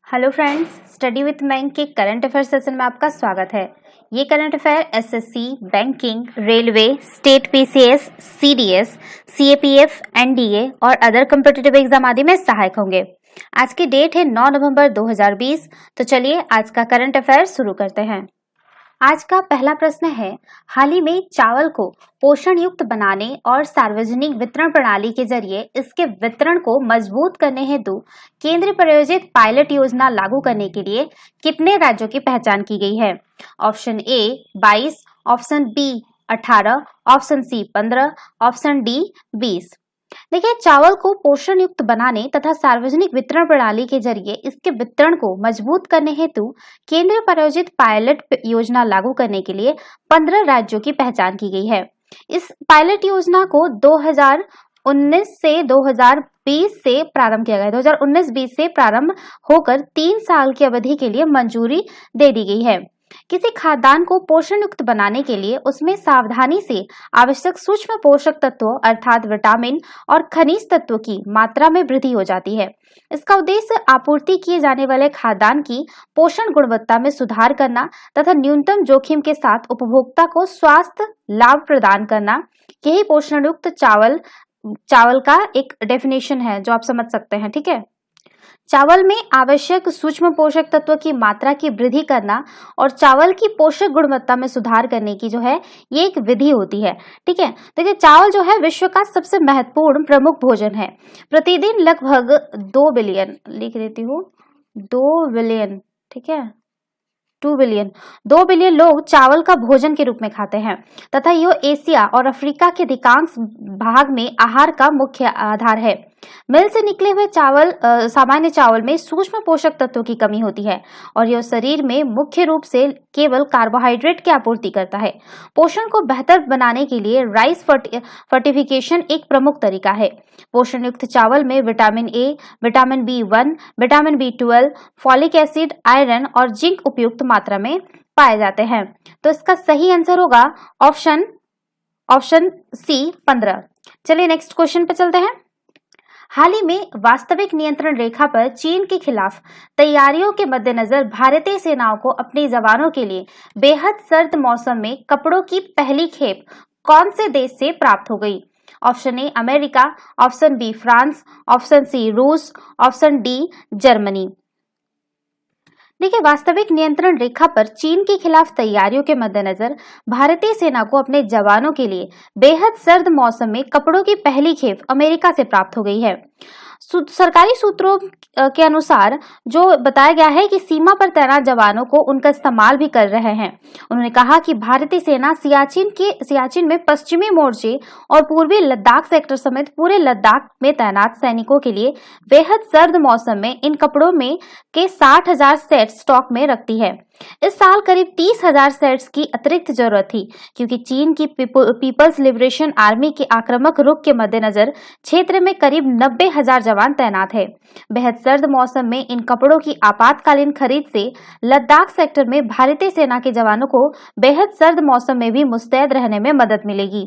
Hello friends, study with bank के current affair session में आपका स्वागत है। ये current affair SSC, banking, railway, state PCS, CDS, CAPF, NDA और अदर कॉम्पिटिटिव एग्जाम आदि में सहायक होंगे। आज की डेट है 9 नवंबर 2020। तो चलिए आज का करंट अफेयर शुरू करते हैं। आज का पहला प्रश्न है, हाल ही में चावल को पोषण युक्त बनाने और सार्वजनिक वितरण प्रणाली के जरिए इसके वितरण को मजबूत करने हेतु केंद्र प्रायोजित पायलट योजना लागू करने के लिए कितने राज्यों की पहचान की गई है? Option A 22, option B 18, option C 15, option D 20। देखिए, चावल को पोषण युक्त बनाने तथा सार्वजनिक वितरण प्रणाली के जरिए इसके वितरण को मजबूत करने हेतु केंद्र प्रायोजित पायलट योजना लागू करने के लिए 15 राज्यों की पहचान की गई है। इस पायलट योजना को 2019 से 2020 से प्रारंभ किया गया। 2019-20 से प्रारंभ होकर 3 साल की अवधि के लिए मंजूरी दे दी गई है। किसी खाद्यान्न को पोषण युक्त बनाने के लिए उसमें सावधानी से आवश्यक सूक्ष्म पोषक तत्वों अर्थात विटामिन और खनिज तत्वों की मात्रा में वृद्धि हो जाती है। इसका उद्देश्य आपूर्ति किए जाने वाले खाद्यान्न की पोषण गुणवत्ता में सुधार करना तथा न्यूनतम जोखिम के साथ उपभोक्ता को स्वास्थ्य लाभ प्रदान करना। यही पोषण युक्त चावल का एक डेफिनेशन है जो आप समझ सकते हैं। ठीक है, चावल में आवश्यक सूक्ष्म पोषक तत्व की मात्रा की वृद्धि करना और चावल की पोषक गुणवत्ता में सुधार करने की जो है ये एक विधि होती है। ठीक है, देखिए चावल जो है विश्व का सबसे महत्वपूर्ण प्रमुख भोजन है। प्रतिदिन लगभग 2 बिलियन, लिख देती हूँ 2 बिलियन, ठीक है 2 बिलियन लोग चावल का भोजन के रूप में खाते हैं तथा यह एशिया और अफ्रीका के अधिकांश भाग में आहार का मुख्य आधार है। मिल से निकले हुए सामान्य चावल में सूक्ष्म पोषक तत्वों की कमी होती है और यह शरीर में मुख्य रूप से केवल कार्बोहाइड्रेट की आपूर्ति करता है। पोषण को बेहतर बनाने के लिए राइस फर्टिफिकेशन एक प्रमुख तरीका है। पोषण युक्त चावल में vitamin A, vitamin B1, vitamin B12, folic acid, iron और जिंक उपयुक्त मात्रा में पाए जाते हैं। तो इसका सही आंसर होगा ऑप्शन सी 15। चलिए नेक्स्ट क्वेश्चन पे चलते हैं। हाल ही में वास्तविक नियंत्रण रेखा पर चीन के खिलाफ तैयारियों के मद्देनजर भारतीय सेनाओं को अपने जवानों के लिए बेहद सर्द मौसम में कपड़ों की पहली खेप कौन से देश से प्राप्त हो गई? Option A America, option B France, option C रूस, ऑप्शन डी जर्मनी। देखिए, वास्तविक नियंत्रण रेखा पर चीन के खिलाफ तैयारियों के मद्देनजर भारतीय सेना को अपने जवानों के लिए बेहद सर्द मौसम में कपड़ों की पहली खेप अमेरिका से प्राप्त हो गई है। सरकारी सूत्रों के अनुसार जो बताया गया है कि सीमा पर तैनात जवानों को उनका इस्तेमाल भी कर रहे हैं। उन्होंने कहा कि भारतीय सेना सियाचिन में पश्चिमी मोर्चे और पूर्वी लद्दाख सेक्टर समेत पूरे लद्दाख में तैनात सैनिकों के लिए बेहद सर्द मौसम में इन कपड़ों में के 60,000 सेट स्टॉक में रखती है। इस साल करीब 30,000 सेट्स की अतिरिक्त जरूरत थी क्योंकि चीन की पीपल्स लिबरेशन आर्मी के आक्रामक रुख के मद्देनजर क्षेत्र में करीब 90,000 जवान तैनात है। बेहद सर्द मौसम में इन कपड़ों की आपातकालीन खरीद से लद्दाख सेक्टर में भारतीय सेना के जवानों को बेहद सर्द मौसम में भी मुस्तैद रहने में मदद मिलेगी।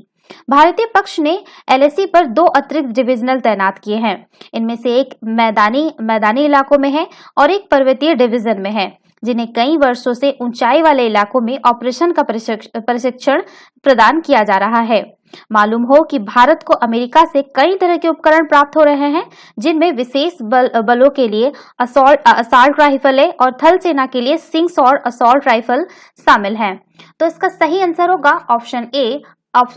भारतीय पक्ष ने LAC पर 2 अतिरिक्त डिविजनल तैनात किए हैं। इनमें से एक मैदानी इलाकों में है और एक पर्वतीय डिवीजन में है, जिन्हें कई वर्षों से ऊंचाई वाले इलाकों में ऑपरेशन का प्रशिक्षण प्रदान किया जा रहा है। मालूम हो कि भारत को अमेरिका से कई तरह के उपकरण प्राप्त हो रहे हैं, जिनमें विशेष बलों के लिए असॉल्ट राइफल और थल सेना के लिए सिंग्स और असॉल्ट राइफल शामिल हैं। तो इसका सही आंसर होगा ऑप्शन ए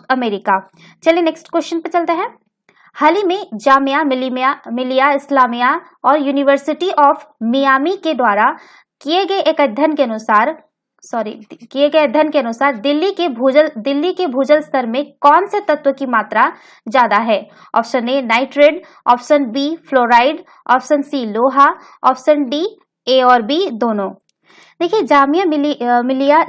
अमेरिका। चलिए नेक्स्ट क्वेश्चन पे चलते हैं। हाल ही में जामिया मिलिया इस्लामिया और यूनिवर्सिटी ऑफ मियामी के द्वारा किए गए अध्ययन के अनुसार दिल्ली के भूजल स्तर में कौन से तत्व की मात्रा ज्यादा है? Option A nitrate, option B fluoride, option C लोहा, ऑप्शन डी ए और बी दोनों। देखिए, जामिया मिलिया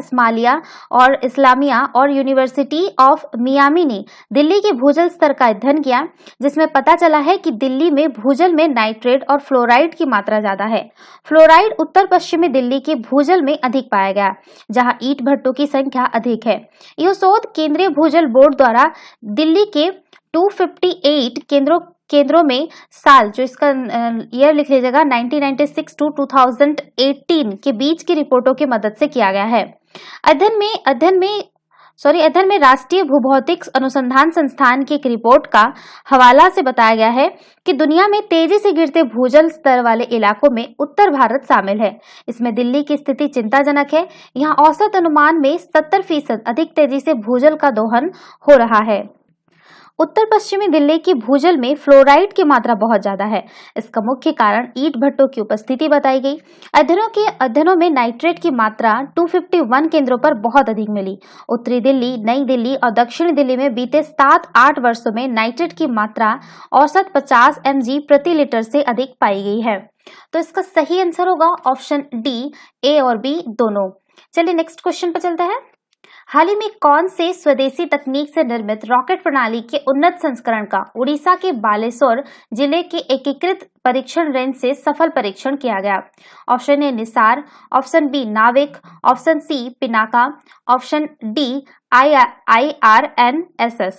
इस्लामिया और यूनिवर्सिटी ऑफ मियामी ने दिल्ली के भूजल स्तर का अध्ययन किया, जिसमें पता चला है कि दिल्ली में भूजल में नाइट्रेट और फ्लोराइड की मात्रा ज्यादा है। फ्लोराइड उत्तर पश्चिमी दिल्ली के भूजल में अधिक पाया गया, जहां ईंट भट्टों की संख्या अधिक है। यह शोध केंद्रीय भूजल बोर्ड द्वारा दिल्ली के 258 केंद्रों में साल, जो इसका ईयर लिख लीजिएगा, 1996 टू 2018 के बीच की रिपोर्टों की मदद से किया गया है। अध्ययन में राष्ट्रीय भूभौतिक अनुसंधान संस्थान की एक रिपोर्ट का हवाला से बताया गया है कि दुनिया में तेजी से गिरते भूजल स्तर वाले इलाकों में उत्तर भारत शामिल है। इसमें दिल्ली की स्थिति चिंताजनक है। यहाँ औसत अनुमान में 70% अधिक तेजी से भूजल का दोहन हो रहा है। उत्तर पश्चिमी दिल्ली की भूजल में फ्लोराइड की मात्रा बहुत ज्यादा है। इसका मुख्य कारण ईंट भट्टों की उपस्थिति बताई गई। अध्ययनों में नाइट्रेट की मात्रा 251 केंद्रों पर बहुत अधिक मिली। उत्तरी दिल्ली, नई दिल्ली और दक्षिणी दिल्ली में बीते 7-8 वर्षों में नाइट्रेट की मात्रा औसत 50 mg प्रति लीटर से अधिक पाई गई है। तो इसका सही आंसर होगा ऑप्शन डी, ए और बी दोनों। चलिए नेक्स्ट क्वेश्चन पर चलते हैं। हाल ही में कौन से स्वदेशी तकनीक से निर्मित रॉकेट प्रणाली के उन्नत संस्करण का उड़ीसा के बालेश्वर जिले के एकीकृत परीक्षण रेंज से सफल परीक्षण किया गया? Option A NISAR, option B NavIC, option C Pinaka, option D IRNSS।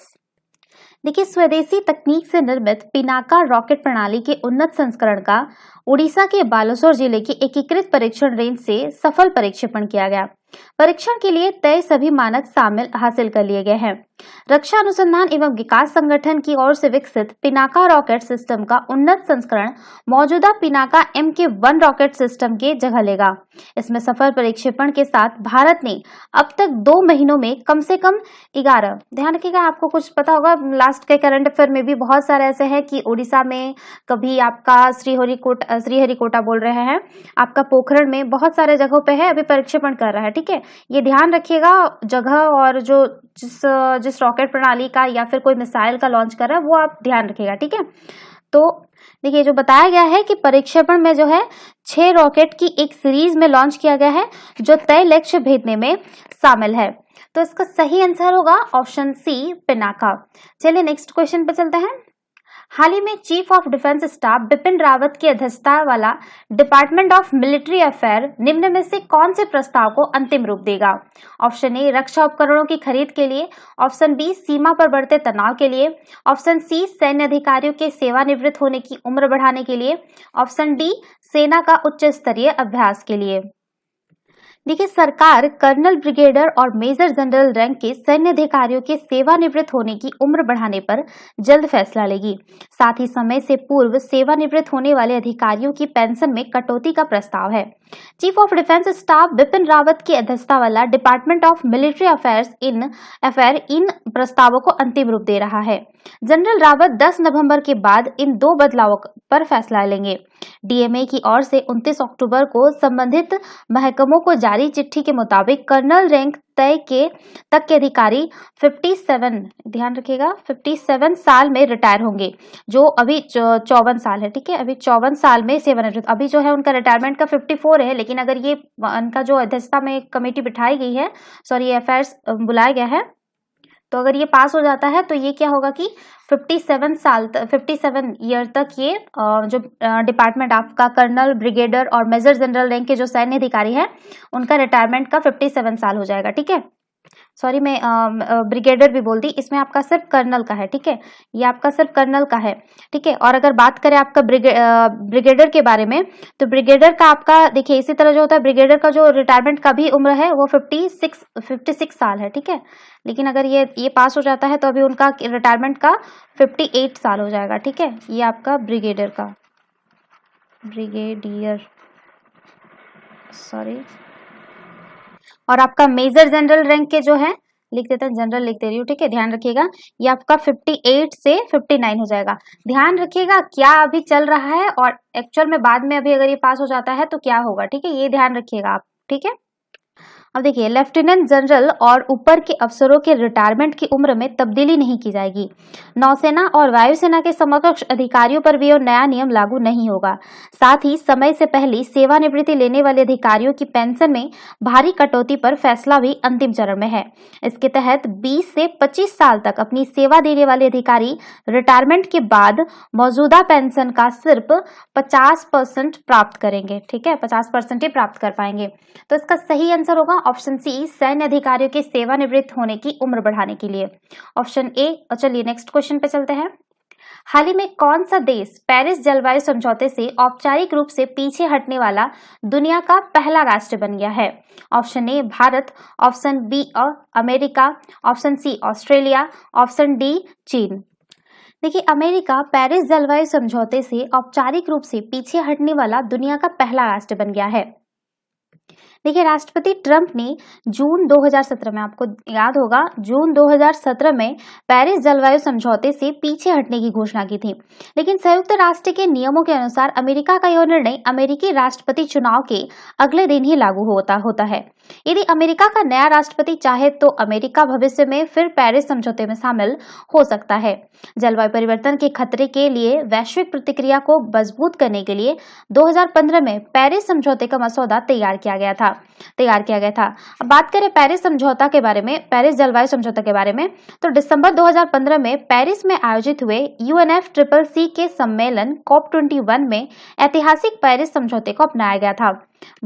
देखिए, स्वदेशी तकनीक से निर्मित पिनाका रॉकेट प्रणाली के उन्नत संस्करण का उड़ीसा के बालेश्वर जिले की एकीकृत परीक्षण रेंज से सफल परीक्षेपण किया गया। परीक्षण के लिए तय सभी मानक हासिल कर लिए गए हैं। रक्षा अनुसंधान एवं विकास संगठन की ओर से विकसित पिनाका रॉकेट सिस्टम का उन्नत संस्करण मौजूदा पिनाका MK1 रॉकेट सिस्टम के जगह लेगा। इसमें सफल परीक्षेपण के साथ भारत ने अब तक 2 महीनों में कम से कम 11, ध्यान रखिएगा, आपको कुछ पता होगा लास्ट के करंट अफेयर में भी बहुत सारे ऐसे हैं कि उड़ीसा में कभी आपका श्रीहरिकोटा बोल रहे हैं, आपका पोखरण में बहुत सारे जगहों पे है, अभी परीक्षेपण कर रहा है। ठीक है, ये ध्यान रखिएगा, जगह और जो जिस रॉकेट प्रणाली का या फिर कोई मिसाइल का लॉन्च कर रहा है वो आप ध्यान रखिएगा। ठीक है, तो देखिए जो बताया गया है कि परीक्षेपण में जो है 6 रॉकेट की एक सीरीज में लॉन्च किया गया है जो तय लक्ष्य भेदने में शामिल है। तो इसका सही आंसर होगा ऑप्शन सी पिनाका। चलिए नेक्स्ट क्वेश्चन पे चलते हैं। हाल ही में chief of defence staff Bipin Rawat की अध्यक्षता वाला डिपार्टमेंट ऑफ मिलिट्री अफेयर निम्न में से कौन से प्रस्ताव को अंतिम रूप देगा? ऑप्शन ए रक्षा उपकरणों की खरीद के लिए, ऑप्शन बी सीमा पर बढ़ते तनाव के लिए, ऑप्शन सी सैन्य अधिकारियों के सेवानिवृत्त होने की उम्र बढ़ाने के लिए, ऑप्शन डी सेना का उच्च स्तरीय अभ्यास के लिए। देखिए, सरकार कर्नल, ब्रिगेडियर और मेजर जनरल रैंक के सैन्य अधिकारियों के सेवानिवृत्त होने की उम्र बढ़ाने पर जल्द फैसला लेगी। साथ ही समय से पूर्व सेवानिवृत्त होने वाले अधिकारियों की पेंशन में कटौती का प्रस्ताव है। Chief of defence staff Bipin Rawat की अध्यक्षता वाला डिपार्टमेंट ऑफ मिलिट्री अफेयर इन प्रस्तावों को अंतिम रूप दे रहा है। जनरल रावत 10 नवंबर के बाद इन 2 बदलावों पर फैसला लेंगे। डीएमए की ओर से 29 अक्टूबर को संबंधित महकमों को जारी चिट्ठी के मुताबिक कर्नल रैंक तक के अधिकारी 57, ध्यान रखिएगा, 57 साल में रिटायर होंगे, जो अभी 54 साल है। ठीक है, अभी 54 साल में सेवानिवृत्त, अभी जो है उनका रिटायरमेंट का 54 है, लेकिन अगर ये उनका जो अध्यक्षता में कमेटी बिठाई गई है, सॉरी अफेयर्स बुलाया गया है, तो अगर ये पास हो जाता है तो ये क्या होगा कि 57 ईयर तक ये जो डिपार्टमेंट आपका कर्नल, ब्रिगेडियर और मेजर जनरल रैंक के जो सैन्य अधिकारी है उनका रिटायरमेंट का 57 साल हो जाएगा। ठीक है, सॉरी मैं ब्रिगेडियर भी बोल दी, इसमें आपका सिर्फ कर्नल का है। ठीक है, ये आपका सिर्फ कर्नल का है। ठीक है, और अगर बात करें आपका ब्रिगेडियर के बारे में, तो ब्रिगेडियर का आपका देखिए इसी तरह जो होता है, ब्रिगेडियर का जो रिटायरमेंट का भी उम्र है वो 56 साल है। ठीक है, लेकिन अगर ये पास हो जाता है तो अभी उनका रिटायरमेंट का 58 साल हो जाएगा। ठीक है, ये आपका और आपका मेजर जनरल रैंक के जो है, लिख देते हैं, जनरल लिख दे रही हूँ। ठीक है, ध्यान रखिएगा, ये आपका 58 से 59 हो जाएगा। ध्यान रखिएगा क्या अभी चल रहा है और एक्चुअल में बाद में अभी अगर ये पास हो जाता है तो क्या होगा। ठीक है, ये ध्यान रखिएगा आप। ठीक है, अब देखिए, लेफ्टिनेंट जनरल और ऊपर के अफसरों के रिटायरमेंट की उम्र में तब्दीली नहीं की जाएगी। नौसेना और वायुसेना के समकक्ष अधिकारियों पर भी यह नया नियम लागू नहीं होगा। साथ ही समय से पहले सेवानिवृत्ति लेने वाले अधिकारियों की पेंशन में भारी कटौती पर फैसला भी अंतिम चरण में है। इसके तहत 20 से 25 साल तक अपनी सेवा देने वाले अधिकारी रिटायरमेंट के बाद मौजूदा पेंशन का सिर्फ 50% प्राप्त करेंगे। ठीक है, 50% ही प्राप्त कर पाएंगे। तो इसका सही आंसर होगा ऑप्शन सी, सैन्य अधिकारियों के सेवानिवृत्त होने की उम्र बढ़ाने के लिए, ऑप्शन ए। चलिए नेक्स्ट क्वेश्चन पे चलते हैं। हाल ही में कौन सा देश पेरिस जलवायु समझौते से औपचारिक रूप से पीछे हटने वाला दुनिया का पहला राष्ट्र बन गया है? Option A Bharat, option B America, option C Australia, option D चीन। देखिए, अमेरिका पेरिस जलवायु समझौते से औपचारिक रूप से पीछे हटने वाला दुनिया का पहला राष्ट्र बन गया है। देखिए, राष्ट्रपति ट्रंप ने जून 2017 में, आपको याद होगा, जून 2017 में पेरिस जलवायु समझौते से पीछे हटने की घोषणा की थी। लेकिन संयुक्त राष्ट्र के नियमों के अनुसार अमेरिका का यह निर्णय अमेरिकी राष्ट्रपति चुनाव के अगले दिन ही लागू होता है। यदि अमेरिका का नया राष्ट्रपति चाहे तो अमेरिका भविष्य में फिर पेरिस समझौते में शामिल हो सकता है। जलवायु परिवर्तन के खतरे के लिए वैश्विक प्रतिक्रिया को मजबूत करने के लिए 2015 में पेरिस समझौते का मसौदा तैयार किया गया था। अब बात करें पेरिस समझौता के बारे में, पेरिस जलवायु समझौता के बारे में, तो दिसंबर 2015 में पेरिस में आयोजित हुए UNFCCC के सम्मेलन COP21 में ऐतिहासिक पेरिस समझौते को अपनाया गया था।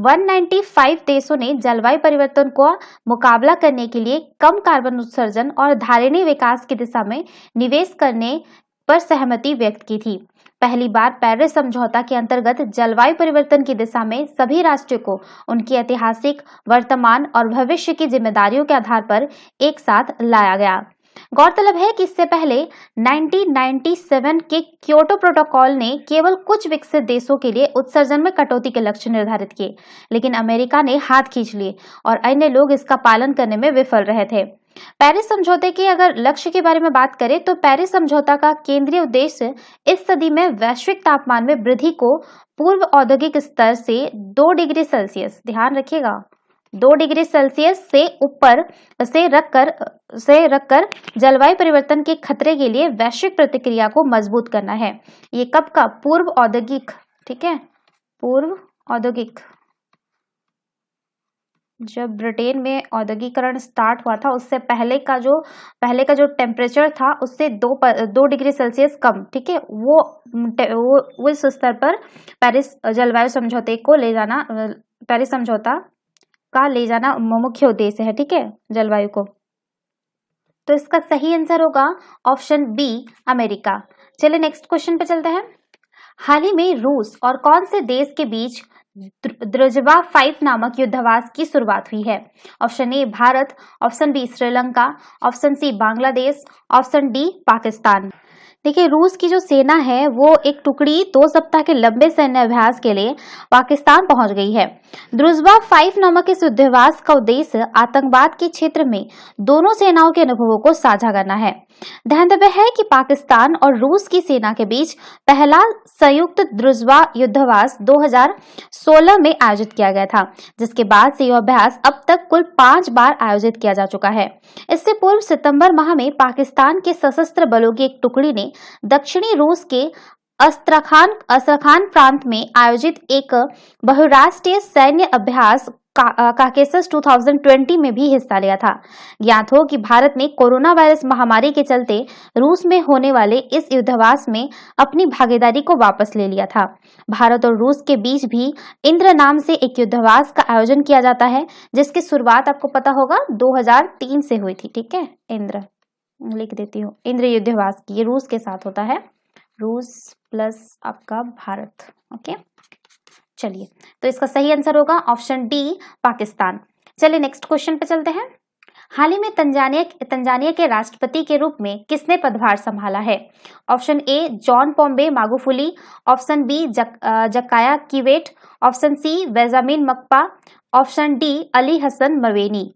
195 देशों ने जलवायु परिवर्तन को मुकाबला करने के लिए कम कार्बन उत्सर्जन और धारणीय विकास की दिशा में निवेश करने पर सहमति व्यक्त की थी। पहली बार पेरिस समझौता के अंतर्गत जलवायु परिवर्तन की दिशा में सभी राष्ट्रों को उनकी ऐतिहासिक, वर्तमान और भविष्य की जिम्मेदारियों के आधार पर एक साथ लाया गया। गौरतलब है कि इससे पहले 1997 के क्योटो प्रोटोकॉल ने केवल कुछ विकसित देशों के लिए उत्सर्जन में कटौती के लक्ष्य निर्धारित किए, लेकिन अमेरिका ने हाथ खींच लिए और अन्य लोग इसका पालन करने में विफल रहे थे। पेरिस समझौते के अगर लक्ष्य के बारे में बात करें तो पेरिस समझौता का केंद्रीय उद्देश्य इस सदी में वैश्विक तापमान में वृद्धि को पूर्व औद्योगिक स्तर से 2 डिग्री सेल्सियस, ध्यान रखिएगा, 2 डिग्री सेल्सियस से ऊपर से रखकर जलवायु परिवर्तन के खतरे के लिए वैश्विक प्रतिक्रिया को मजबूत करना है। ये कब का? पूर्व औद्योगिक, ठीक है, पूर्व औद्योगिक, जब ब्रिटेन में औद्योगिकरण स्टार्ट हुआ था उससे पहले का जो टेम्परेचर था उससे 2 डिग्री सेल्सियस कम, ठीक है, वो इस स्तर पर पेरिस जलवायु समझौते को ले जाना, पेरिस समझौता का ले जाना मुख्य उद्देश्य है, ठीक है, जलवायु को। तो इसका सही आंसर होगा ऑप्शन बी अमेरिका। चलिए नेक्स्ट क्वेश्चन पे चलते हैं। हाल ही में रूस और कौन से देश के बीच द्रुजवा 5 नामक युद्धवास की शुरुआत हुई है? Option A Bharat, option B Sri Lanka, option C Bangladesh, option D Pakistan. देखिए, रूस की जो सेना है वो एक टुकड़ी 2 सप्ताह के लंबे सैन्य अभ्यास के लिए पाकिस्तान पहुंच गई है। द्रुजवा 5 नामक इस युद्धवास का उद्देश्य आतंकवाद के क्षेत्र में दोनों सेनाओं के अनुभवों को साझा करना है। ध्यातव्य है कि पाकिस्तान और रूस की सेना के बीच पहला संयुक्त द्रुजवा युद्धवास 2016 में आयोजित किया गया था, जिसके बाद से यह अभ्यास अब तक कुल 5 बार आयोजित किया जा चुका है। इससे पूर्व सितंबर माह में पाकिस्तान के सशस्त्र बलों की एक टुकड़ी ने दक्षिणी रूस के अस्त्रखान प्रांत में आयोजित एक बहुराष्ट्रीय सैन्य अभ्यास काकेशस 2020 में भी हिस्सा लिया था। ज्ञात हो कि भारत ने कोरोना वायरस महामारी के चलते रूस में होने वाले इस युद्धवास में अपनी भागीदारी को वापस ले लिया था। भारत और रूस के बीच भी इंद्र नाम से एक युद्धवास का आयोजन किया जाता है, जिसकी शुरुआत आपको पता होगा 2003 से हुई थी, ठीक है, इंद्र लिख देती हूँ, इंद्र युद्धवास की, ये रूस के साथ होता है, रूस प्लस आपका भारत, ओके। चलिए, तो इसका सही आंसर होगा ऑप्शन डी पाकिस्तान। चलिए नेक्स्ट क्वेश्चन पे चलते हैं। हाल ही में तंजानिया के राष्ट्रपति के रूप में किसने पदभार संभाला है? Option A John Pombe Magufuli, option B Jakaya Kikwete, option C Benjamin Mkapa, option D Ali Hassan Mwinyi.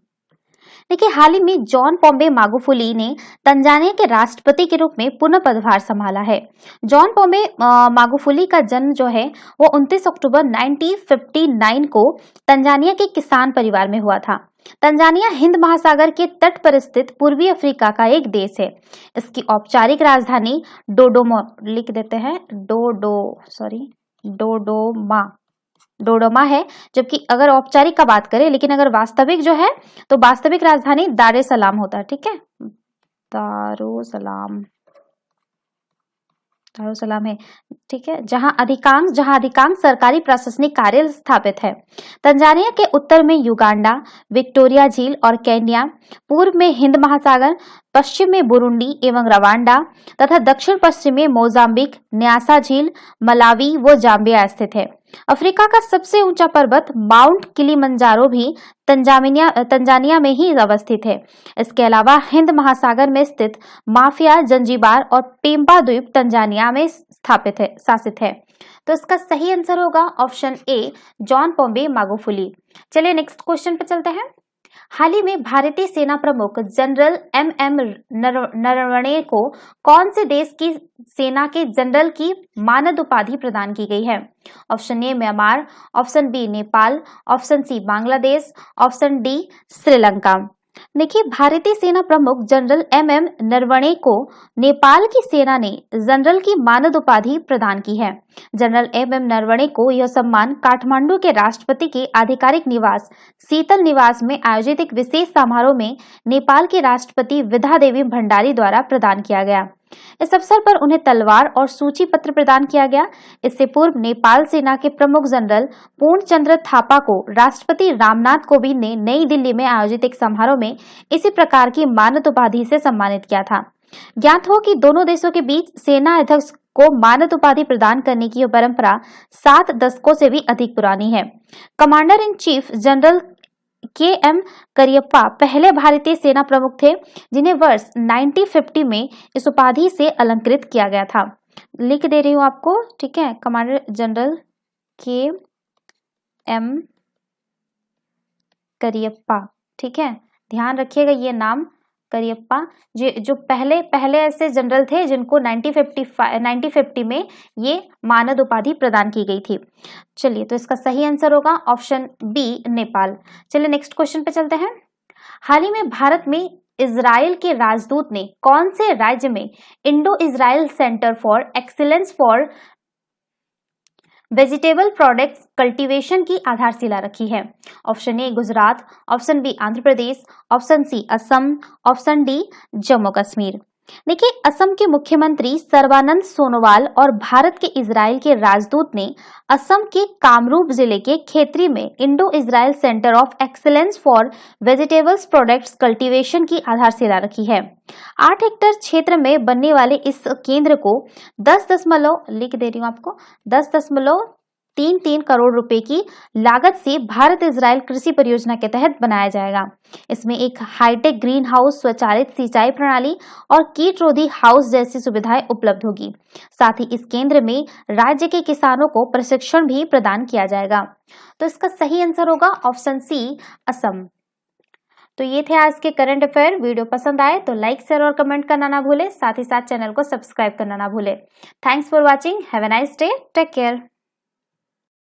देखिए, हाल ही में जॉन पोम्बे मागुफुली ने तंजानिया के राष्ट्रपति के रूप में पुनः पदभार संभाला है। जॉन पोम्बे मागुफुली का जन्म जो है वो 29 अक्टूबर 1959 को तंजानिया के किसान परिवार में हुआ था। तंजानिया हिंद महासागर के तट पर स्थित पूर्वी अफ्रीका का एक देश है। इसकी औपचारिक राजधानी डोडोमा है, जबकि अगर औपचारिक का बात करें, लेकिन अगर वास्तविक जो है तो वास्तविक राजधानी दार एस सलाम होता है, ठीक है, दारुसलाम। दारुसलाम है, ठीक है, जहां अधिकांश सरकारी प्रशासनिक कार्य स्थापित है। तंजानिया के उत्तर में युगांडा, विक्टोरिया झील और केन्या, पूर्व में हिंद महासागर, पश्चिम में बुरुंडी एवं रवांडा तथा दक्षिण पश्चिम में मोजाम्बिक, न्यासा झील, मलावी व जाम्बिया स्थित है। अफ्रीका का सबसे ऊंचा पर्वत माउंट किलिमंजारो भी तंजानिया में ही अवस्थित है। इसके अलावा हिंद महासागर में स्थित माफिया, जंजीबार और पेम्बा द्वीप तंजानिया में शासित है। तो इसका सही आंसर होगा ऑप्शन ए, जॉन पोम्बे मागुफुली। चलिए नेक्स्ट क्वेश्चन पर चलते हैं। हाल ही में भारतीय सेना प्रमुख जनरल एम नरवणे को कौन से देश की सेना के जनरल की मानद उपाधि प्रदान की गई है? Option A Myanmar, option B Nepal, option C Bangladesh, option D Sri Lanka. देखिए, भारतीय सेना प्रमुख जनरल एम नरवणे को नेपाल की सेना ने जनरल की मानद उपाधि प्रदान की है। जनरल एम नरवणे को यह सम्मान काठमांडू के राष्ट्रपति के आधिकारिक निवास शीतल निवास में आयोजित एक विशेष समारोह में नेपाल के राष्ट्रपति विद्या देवी भंडारी द्वारा प्रदान किया गया। इस अवसर पर उन्हें तलवार और सूची पत्र प्रदान किया गया। इससे पूर्व नेपाल सेना के प्रमुख जनरल पूर्णचंद्र थापा को राष्ट्रपति रामनाथ कोविंद ने नई दिल्ली में आयोजित एक समारोह में इसी प्रकार की मानद उपाधि से सम्मानित किया था। ज्ञात हो कि दोनों देशों के बीच सेना अध्यक्ष को मानद उपाधि प्रदान करने की यह परंपरा 7 दशकों से भी अधिक पुरानी है। Commander in chief general KM. Cariappa पहले भारतीय सेना प्रमुख थे जिन्हें वर्ष 1950 में इस उपाधि से अलंकृत किया गया था। लिख दे रही हूं आपको, ठीक है। Commander general KM. करियप्पा, ठीक है, ध्यान रखिएगा ये नाम करियप्पा, जो पहले ऐसे जनरल थे जिनको 1950 में ये मानद उपाधि प्रदान की गई थी। चलिए, तो इसका सही आंसर होगा ऑप्शन बी नेपाल। चलिए नेक्स्ट क्वेश्चन पे चलते हैं। हाल ही में भारत में इजराइल के राजदूत ने कौन से राज्य में Indo Israel centre for excellence for vegetable products cultivation की आधारशिला रखी है? Option A Gujarat, option B Andhra Pradesh, option C Assam, option D Jammu Kashmir. देखिए, असम के मुख्यमंत्री सर्बानंद सोनोवाल और भारत के इजराइल के राजदूत ने असम के कामरूप जिले के खेतरी में Indo Israel centre of excellence for vegetables products cultivation की आधारशिला रखी है। 8 हेक्टेयर क्षेत्र में बनने वाले इस केंद्र को 10.33 करोड़ रुपए की लागत से भारत इजराइल कृषि परियोजना के तहत बनाया जाएगा। इसमें एक हाईटेक ग्रीन हाउस, स्वचालित सिंचाई प्रणाली और कीटरोधी हाउस जैसी सुविधाएं उपलब्ध होगी। साथ ही इस केंद्र में राज्य के किसानों को प्रशिक्षण भी प्रदान किया जाएगा। तो इसका सही आंसर होगा ऑप्शन सी असम। तो ये थे आज के करंट अफेयर। वीडियो पसंद आए तो लाइक, शेयर और कमेंट करना ना भूले। साथ ही साथ चैनल को सब्सक्राइब करना ना भूले। Thanks for watching. Have a nice day. Take care.